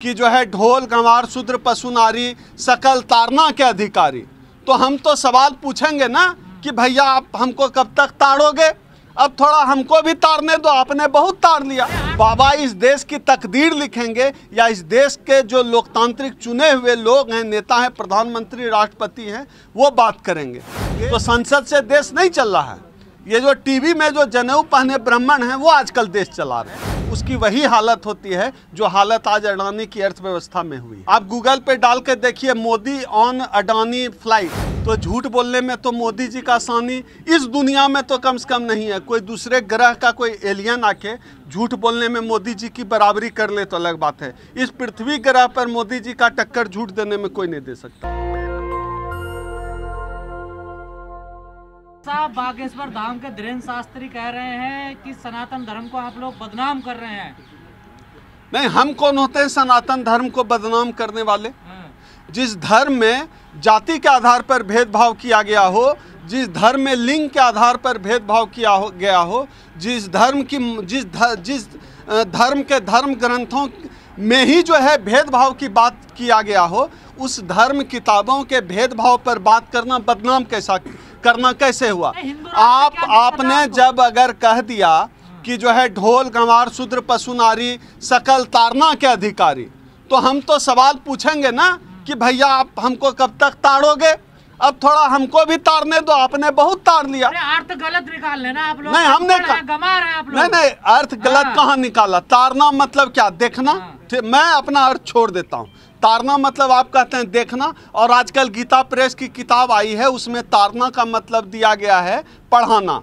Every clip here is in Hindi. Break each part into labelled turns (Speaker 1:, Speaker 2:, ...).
Speaker 1: कि जो है ढोल गंवार शूद्र पशु नारी सकल तारना के अधिकारी। तो हम तो सवाल पूछेंगे ना कि भैया आप हमको कब तक ताड़ोगे, अब थोड़ा हमको भी तारने दो, आपने बहुत तार लिया। बाबा इस देश की तकदीर लिखेंगे या इस देश के जो लोकतांत्रिक चुने हुए लोग हैं, नेता हैं, प्रधानमंत्री, राष्ट्रपति हैं, वो बात करेंगे। तो संसद से देश नहीं चल रहा है। ये जो टीवी में जो जनेऊ पहने ब्राह्मण हैं वो आजकल देश चला रहे हैं। उसकी वही हालत होती है जो हालत आज अडानी की अर्थव्यवस्था में हुई। आप गूगल पे डाल के देखिए मोदी ऑन अडानी फ्लाइट, तो झूठ बोलने में तो मोदी जी का सानी इस दुनिया में तो कम से कम नहीं है। कोई दूसरे ग्रह का कोई एलियन आके झूठ बोलने में मोदी जी की बराबरी कर ले तो अलग बात है। इस पृथ्वी ग्रह पर मोदी जी का टक्कर झूठ देने में कोई नहीं दे सकता।
Speaker 2: बागेश्वर धाम के धीरेन्द्र शास्त्री कह रहे हैं कि सनातन धर्म को आप लोग बदनाम कर रहे हैं।
Speaker 1: नहीं, हम कौन होते हैं सनातन धर्म को बदनाम करने वाले? जिस धर्म में जाति के आधार पर भेदभाव किया गया हो, जिस धर्म में लिंग के आधार पर भेदभाव किया गया हो, जिस धर्म के धर्म ग्रंथों में ही जो है भेदभाव की बात किया गया हो, उस धर्म किताबों के भेदभाव पर बात करना बदनाम कैसे हुआ? आपने जब अगर कह दिया कि जो है ढोल गंवार शूद्र पशु नारी सकल तारना के अधिकारी, तो हम तो सवाल पूछेंगे ना कि भैया आप हमको कब तक ताड़ोगे, अब थोड़ा हमको भी तारने दो, आपने बहुत तार लिया।
Speaker 2: अर्थ गलत निकाल लेना आप लोग।
Speaker 1: नहीं, हमने
Speaker 2: गंवार हैं आप लोग।
Speaker 1: नहीं, अर्थ गलत कहाँ निकाला? तारना मतलब क्या? देखना। मैं अपना अर्थ छोड़ देता हूँ। तारना मतलब आप कहते हैं देखना, और आजकल गीता प्रेस की किताब आई है, उसमें तारना का मतलब दिया गया है पढ़ाना।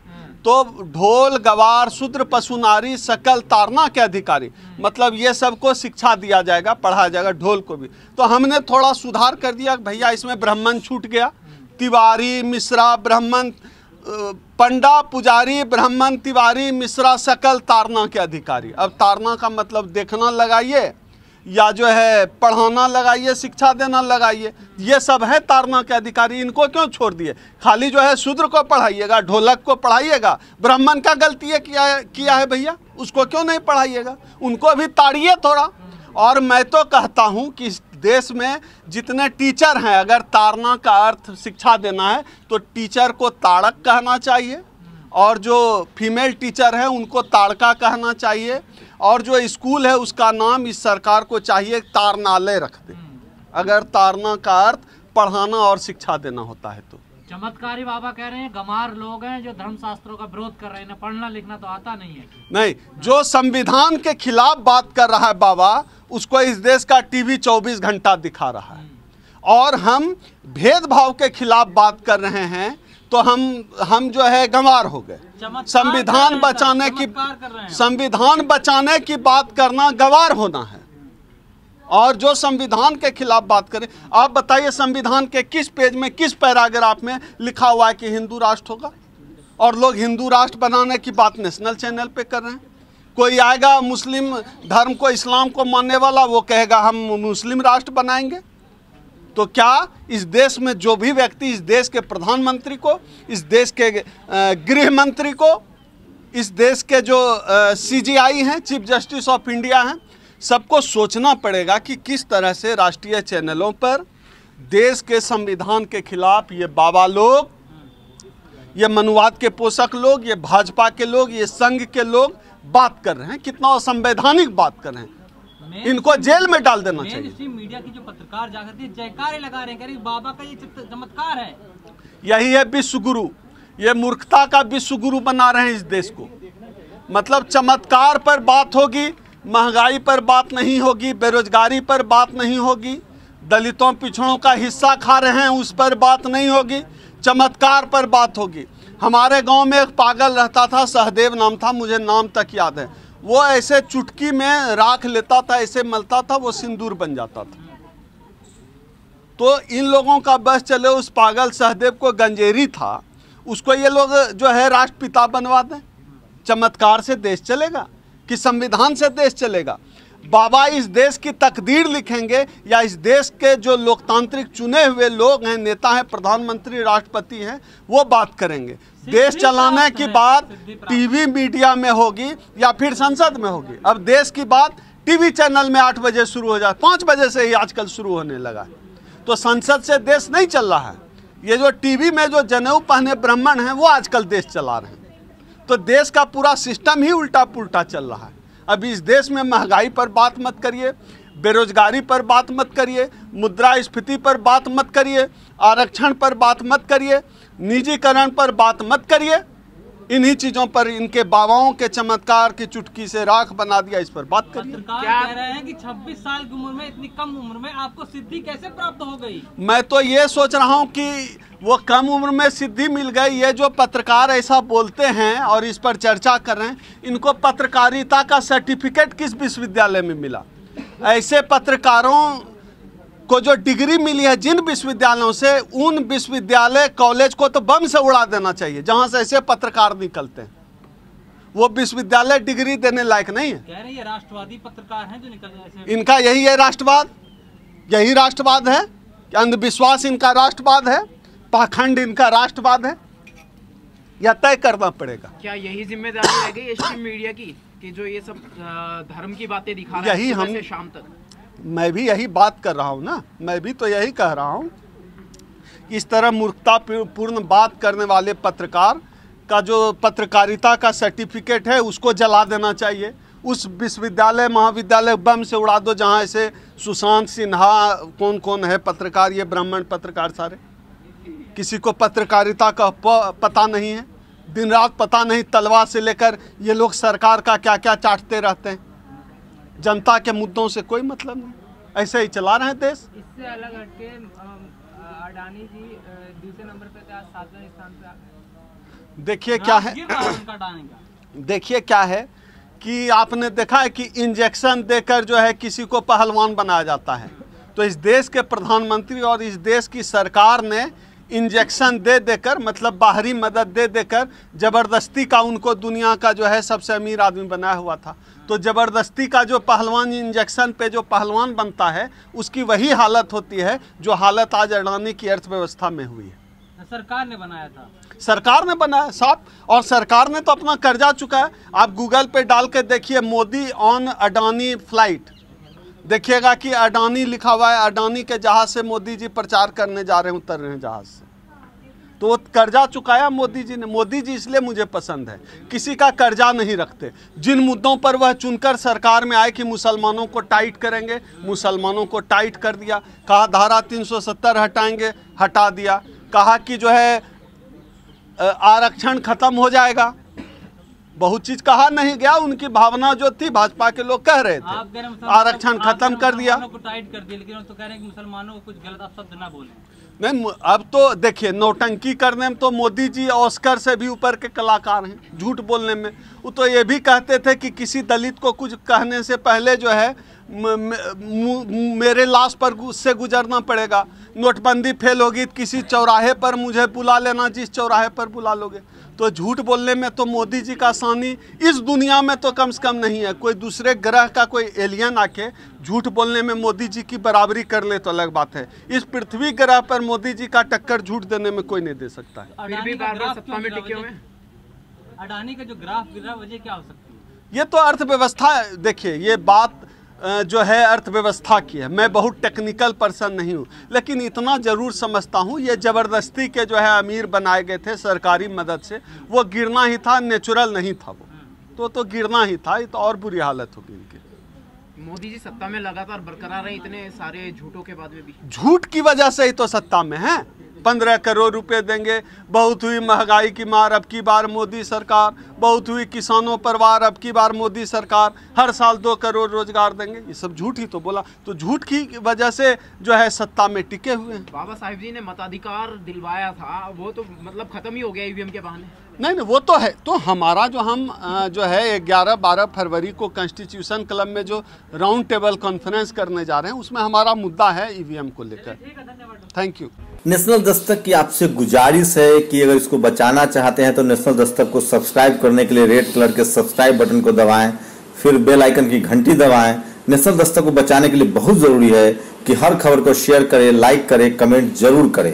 Speaker 1: तो ढोल गवार शूद्र पशु नारी सकल तारना के अधिकारी, मतलब ये सबको शिक्षा दिया जाएगा, पढ़ाया जाएगा, ढोल को भी। तो हमने थोड़ा सुधार कर दिया, भैया इसमें ब्राह्मण छूट गया, तिवारी मिश्रा ब्राह्मण, पंडा पुजारी ब्राह्मण तिवारी मिश्रा सकल तारना के अधिकारी। अब तारना का मतलब देखना लगाइए या जो है पढ़ाना लगाइए, शिक्षा देना लगाइए, ये सब है तारना के अधिकारी। इनको क्यों छोड़ दिए? खाली जो है शूद्र को पढ़ाइएगा, ढोलक को पढ़ाइएगा, ब्राह्मण का गलती है किया है भैया, उसको क्यों नहीं पढ़ाइएगा? उनको भी ताड़िए थोड़ा। और मैं तो कहता हूँ कि इस देश में जितने टीचर हैं, अगर तारना का अर्थ शिक्षा देना है तो टीचर को ताड़क कहना चाहिए, और जो फीमेल टीचर है उनको ताड़का कहना चाहिए, और जो स्कूल है उसका नाम इस सरकार को चाहिए तारनालय रख दे, अगर तारना का अर्थ पढ़ाना और शिक्षा देना होता है तो।
Speaker 2: चमत्कारी बाबा कह रहे हैं गंवार लोग हैं जो धर्मशास्त्रों का विरोध कर रहे हैं, पढ़ना लिखना तो आता नहीं है।
Speaker 1: नहीं, जो संविधान के खिलाफ बात कर रहा है बाबा, उसको इस देश का टीवी 24 घंटा दिखा रहा है। और हम भेदभाव के खिलाफ बात कर रहे हैं तो हम जो है गंवार हो गए। संविधान बचाने की बात करना गंवार होना है। और जो संविधान के खिलाफ बात करें, आप बताइए संविधान के किस पेज में, किस पैराग्राफ में लिखा हुआ है कि हिंदू राष्ट्र होगा? और लोग हिंदू राष्ट्र बनाने की बात नेशनल चैनल पे कर रहे हैं। कोई आएगा मुस्लिम धर्म को, इस्लाम को मानने वाला, वो कहेगा हम मुस्लिम राष्ट्र बनाएंगे। तो क्या इस देश में जो भी व्यक्ति, इस देश के प्रधानमंत्री को, इस देश के गृह मंत्री को, इस देश के जो CJI हैं, चीफ जस्टिस ऑफ इंडिया हैं, सबको सोचना पड़ेगा कि किस तरह से राष्ट्रीय चैनलों पर देश के संविधान के खिलाफ ये बाबा लोग, ये मनुवाद के पोषक लोग, ये भाजपा के लोग, ये संघ के लोग बात कर रहे हैं, कितना असंवैधानिक बात कर रहे हैं। इनको जेल में डाल देना चाहिए।
Speaker 2: मीडिया की जो पत्रकार जागृति जयकारे लगा रहे हैं, बाबा का ये चमत्कार है।
Speaker 1: यही है विश्व गुरु, ये मूर्खता का विश्व गुरु बना रहे हैं इस देश को। मतलब चमत्कार पर बात होगी, महंगाई पर बात नहीं होगी, बेरोजगारी पर बात नहीं होगी, दलितों पिछड़ों का हिस्सा खा रहे हैं उस पर बात नहीं होगी, चमत्कार पर बात होगी। हमारे गांव में एक पागल रहता था, सहदेव नाम था, मुझे नाम तक याद है। वो ऐसे चुटकी में राख लेता था, ऐसे मलता था, वो सिंदूर बन जाता था। तो इन लोगों का बस चले, उस पागल सहदेव को गंजेरी था, उसको ये लोग जो है राष्ट्रपिता बनवा दें। चमत्कार से देश चलेगा कि संविधान से देश चलेगा? बाबा इस देश की तकदीर लिखेंगे या इस देश के जो लोकतांत्रिक चुने हुए लोग हैं, नेता हैं, प्रधानमंत्री, राष्ट्रपति हैं, वो बात करेंगे। देश चलाने की बात टीवी मीडिया में होगी या फिर संसद में होगी। अब देश की बात टीवी चैनल में 8 बजे शुरू हो जाता, 5 बजे से ही आजकल शुरू होने लगा है। तो संसद से देश नहीं चल रहा है, ये जो टीवी में जो जनेऊ पहने ब्राह्मण हैं वो आजकल देश चला रहे हैं। तो देश का पूरा सिस्टम ही उल्टा पुल्टा चल रहा है। अब इस देश में महंगाई पर बात मत करिए, बेरोजगारी पर बात मत करिए, मुद्रास्फीति पर बात मत करिए, आरक्षण पर बात मत करिए, निजीकरण पर बात मत करिए। इन्हीं चीज़ों पर इनके बाबाओं के चमत्कार की चुटकी से राख बना दिया, इस पर बात करिए।
Speaker 2: क्या कह रहे हैं कि 26 साल की उम्र में, इतनी कम उम्र में आपको सिद्धि कैसे प्राप्त हो गई?
Speaker 1: मैं तो ये सोच रहा हूँ कि वो कम उम्र में सिद्धि मिल गई। ये जो पत्रकार ऐसा बोलते हैं और इस पर चर्चा कर रहे हैं, इनको पत्रकारिता का सर्टिफिकेट किस विश्वविद्यालय में मिला? ऐसे पत्रकारों को जो डिग्री मिली है जिन विश्वविद्यालयों से, उन विश्वविद्यालय कॉलेज को तो बम से उड़ा देना चाहिए जहां से ऐसे पत्रकार निकलते हैं। वो विश्वविद्यालय डिग्री देने लायक नहीं है।
Speaker 2: कह रहे हैं ये राष्ट्रवादी पत्रकार हैं जो निकल ऐसे।
Speaker 1: इनका यही है राष्ट्रवाद, यही राष्ट्रवाद है कि अंधविश्वास इनका राष्ट्रवाद है, पाखंड इनका राष्ट्रवाद है, या तय करना पड़ेगा।
Speaker 3: क्या यही जिम्मेदारी रह गई स्ट्रीम मीडिया की कि जो ये सब धर्म की बातें दिखा रहा है
Speaker 1: यही हम
Speaker 3: से शाम तक?
Speaker 1: मैं भी यही बात कर रहा हूँ ना, मैं भी तो यही कह रहा हूँ। इस तरह मूर्खतापूर्ण बात करने वाले पत्रकार का जो पत्रकारिता का सर्टिफिकेट है उसको जला देना चाहिए। उस विश्वविद्यालय महाविद्यालय बम से उड़ा दो जहाँ ऐसे सुशांत सिन्हा, कौन कौन है पत्रकार, ये ब्राह्मण पत्रकार सारे, किसी को पत्रकारिता का पता नहीं है, दिन रात पता नहीं, तलवार से लेकर ये लोग सरकार का क्या क्या चाटते रहते हैं। जनता के मुद्दों से कोई मतलब नहीं, ऐसे ही चला रहे हैं देश।
Speaker 4: इससे अलग हटके अडानी जी दूसरे नंबर पे थे, आज 7वें स्थान पे आ गए।
Speaker 1: देखिए क्या है, देखिए क्या है कि आपने देखा है कि इंजेक्शन देकर जो है किसी को पहलवान बनाया जाता है। तो इस देश के प्रधानमंत्री और इस देश की सरकार ने इंजेक्शन दे देकर, मतलब बाहरी मदद दे देकर ज़बरदस्ती का उनको दुनिया का जो है सबसे अमीर आदमी बनाया हुआ था। तो ज़बरदस्ती का जो पहलवान, इंजेक्शन पे जो पहलवान बनता है, उसकी वही हालत होती है जो हालत आज अडानी की अर्थव्यवस्था में हुई है।
Speaker 2: सरकार ने बनाया था,
Speaker 1: सरकार ने बनाया साहब, और सरकार ने तो अपना कर्जा चुका है। आप गूगल पे डाल के देखिए मोदी ऑन अडानी फ्लाइट, देखिएगा कि अडानी लिखा हुआ है। अडानी के जहाज़ से मोदी जी प्रचार करने जा रहे हैं, उतर रहे हैं जहाज़ से। तो वो कर्जा चुकाया मोदी जी ने। मोदी जी इसलिए मुझे पसंद है, किसी का कर्जा नहीं रखते। जिन मुद्दों पर वह चुनकर सरकार में आए कि मुसलमानों को टाइट करेंगे, मुसलमानों को टाइट कर दिया। कहा धारा 370 हटाएंगे, हटा दिया। कहा कि जो है आरक्षण खत्म हो जाएगा, बहुत चीज कहा नहीं गया। उनकी भावना जो थी, भाजपा के लोग कह रहे थे आरक्षण खत्म कर दिया,
Speaker 2: को टाइट कर दिया, लेकिन तो कह रहे हैं कि मुसलमानों को कुछ गलत शब्द ना बोले।
Speaker 1: नहीं, अब तो देखिए नौटंकी करने में तो मोदी जी ऑस्कर से भी ऊपर के कलाकार हैं, झूठ बोलने में। वो तो ये भी कहते थे कि किसी दलित को कुछ कहने से पहले जो है मेरे लाश पर उससे गुजरना पड़ेगा। नोटबंदी फेल होगी, किसी चौराहे पर मुझे बुला लेना, जिस चौराहे पर बुला लोगे। तो झूठ बोलने में तो मोदी जी का सानी इस दुनिया में तो कम से कम नहीं है। कोई दूसरे ग्रह का कोई एलियन आके झूठ बोलने में मोदी जी की बराबरी कर ले तो अलग बात है। इस पृथ्वी ग्रह पर मोदी जी का टक्कर झूठ देने में कोई नहीं दे सकता है।
Speaker 2: अडानी का जो ग्राफ गिरा, वजह क्या हो सकती है?
Speaker 1: ये तो अर्थव्यवस्था, देखिए ये बात जो है अर्थव्यवस्था की है। मैं बहुत टेक्निकल पर्सन नहीं हूँ, लेकिन इतना ज़रूर समझता हूँ ये ज़बरदस्ती के जो है अमीर बनाए गए थे सरकारी मदद से। वो गिरना ही था, नेचुरल नहीं था वो तो गिरना ही था। ये तो और बुरी हालत होगी इनकी।
Speaker 3: मोदी जी सत्ता में लगातार बरकरार है, इतने सारे झूठों के बाद में भी।
Speaker 1: झूठ की वजह से ही तो सत्ता में है। 15 करोड़ रुपए देंगे, बहुत हुई महंगाई की मार अब की बार मोदी सरकार, बहुत हुई किसानों पर वार अब की बार मोदी सरकार, हर साल 2 करोड़ रोजगार देंगे। ये सब झूठ ही तो बोला। तो झूठ की वजह से जो है सत्ता में टिके हुए हैं।
Speaker 3: बाबा साहिब जी ने मताधिकार दिलवाया था, वो तो मतलब खत्म ही हो गया ईवीएम के बहाने।
Speaker 1: नहीं, वो तो है। तो हमारा जो हम जो है 11-12 फरवरी को कॉन्स्टिट्यूशन क्लब में जो राउंड टेबल कॉन्फ्रेंस करने जा रहे हैं, उसमें हमारा मुद्दा है ईवीएम को लेकर। Thank you.
Speaker 5: नेशनल दस्तक की आपसे गुजारिश है कि अगर इसको बचाना चाहते हैं तो नेशनल दस्तक को सब्सक्राइब करने के लिए रेड कलर के सब्सक्राइब बटन को दबाएं, फिर बेल आइकन की घंटी दबाएं। नेशनल दस्तक को बचाने के लिए बहुत जरूरी है कि हर खबर को शेयर करें, लाइक करें, कमेंट जरूर करें।